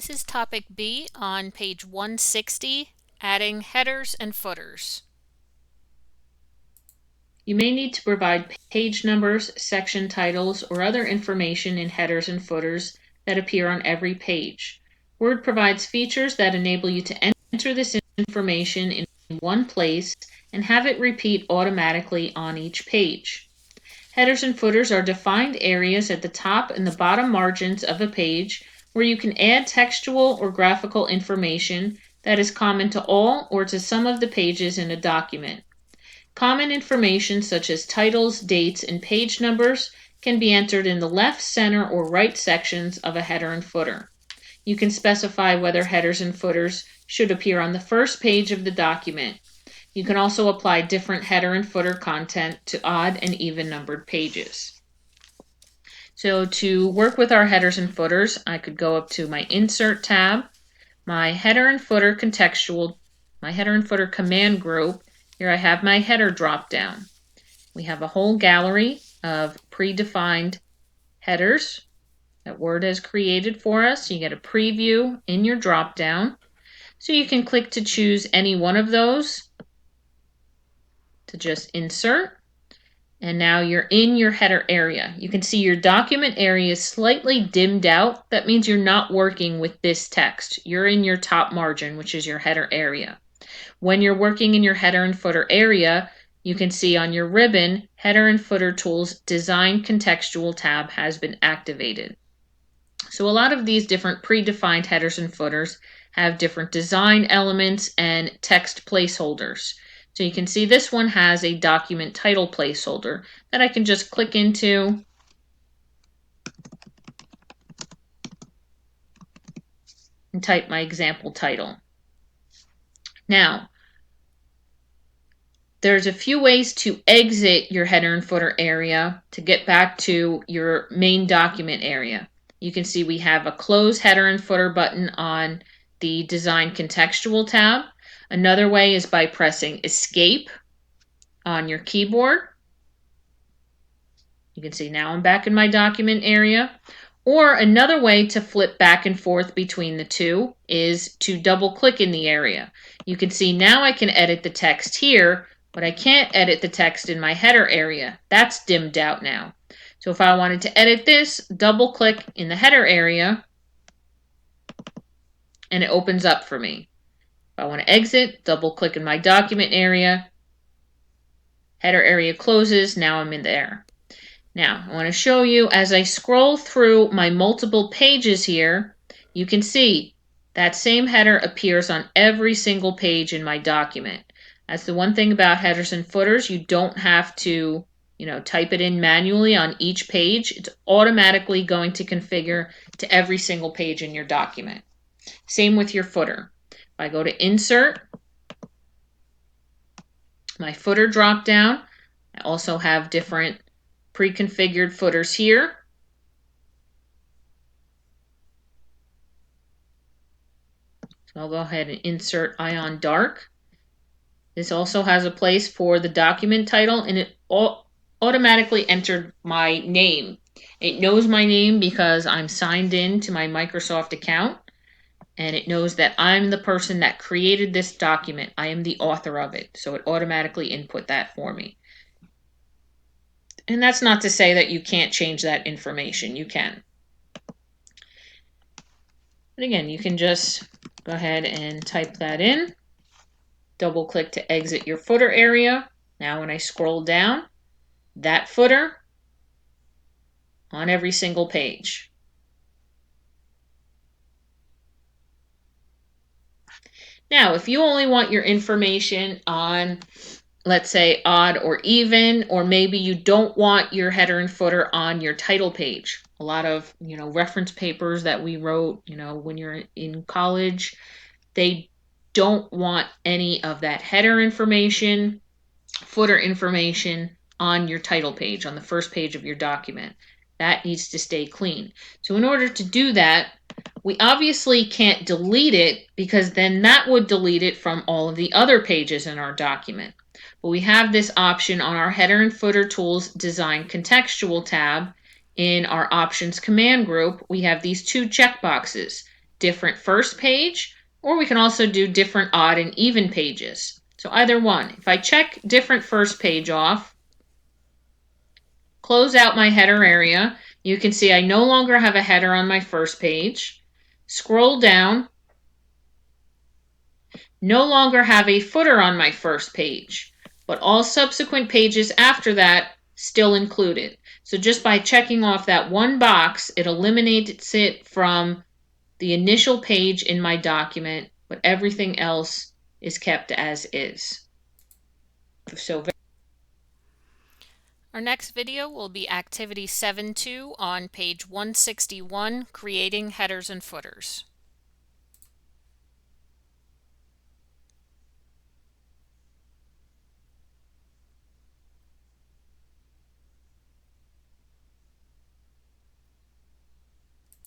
This is topic B on page 160, adding headers and footers. You may need to provide page numbers, section titles, or other information in headers and footers that appear on every page. Word provides features that enable you to enter this information in one place and have it repeat automatically on each page. Headers and footers are defined areas at the top and the bottom margins of a page where you can add textual or graphical information that is common to all or to some of the pages in a document. Common information such as titles, dates, and page numbers can be entered in the left, center, or right sections of a header and footer. You can specify whether headers and footers should appear on the first page of the document. You can also apply different header and footer content to odd and even numbered pages. So to work with our headers and footers, I could go up to my Insert tab, my header and footer command group. Here I have my header drop down. We have a whole gallery of predefined headers that Word has created for us. You get a preview in your drop down. So you can click to choose any one of those to just insert. And now you're in your header area. You can see your document area is slightly dimmed out. That means you're not working with this text. You're in your top margin, which is your header area. When you're working in your header and footer area, you can see on your ribbon, Header and Footer Tools Design Contextual tab has been activated. So a lot of these different predefined headers and footers have different design elements and text placeholders. So you can see this one has a document title placeholder that I can just click into and type my example title. Now, there's a few ways to exit your header and footer area to get back to your main document area. You can see we have a close header and footer button on the Design Contextual tab. Another way is by pressing Escape on your keyboard. You can see now I'm back in my document area. Or another way to flip back and forth between the two is to double click in the area. You can see now I can edit the text here, but I can't edit the text in my header area. That's dimmed out now. So if I wanted to edit this, double click in the header area and it opens up for me. If I want to exit, double click in my document area, header area closes, now I'm in there. Now, I want to show you as I scroll through my multiple pages here, you can see that same header appears on every single page in my document. That's the one thing about headers and footers. You don't have to, type it in manually on each page. It's automatically going to configure to every single page in your document. Same with your footer. If I go to Insert, my footer drop down, I also have different pre-configured footers here. So I'll go ahead and insert Ion Dark. This also has a place for the document title, and it automatically entered my name. It knows my name because I'm signed in to my Microsoft account, and it knows that I'm the person that created this document. I am the author of it, so it automatically input that for me. And that's not to say that you can't change that information. You can. But again, you can just go ahead and type that in. Double click to exit your footer area. Now when I scroll down, that footer on every single page. Now, if you only want your information on, let's say, odd or even, or maybe you don't want your header and footer on your title page. A lot of, reference papers that we wrote, when you're in college, they don't want any of that header information, footer information on your title page, on the first page of your document. That needs to stay clean. So in order to do that, we obviously can't delete it because then that would delete it from all of the other pages in our document. But we have this option on our Header and Footer Tools Design Contextual tab. In our Options command group, we have these two checkboxes. different first page, or we can also do different odd and even pages. So either one. If I check different first page off, close out my header area, you can see I no longer have a header on my first page. Scroll down, no longer have a footer on my first page, but all subsequent pages after that still included. So just by checking off that one box, it eliminates it from the initial page in my document, but everything else is kept as is. So Our next video will be Activity 7.2 on page 161, Creating Headers and Footers.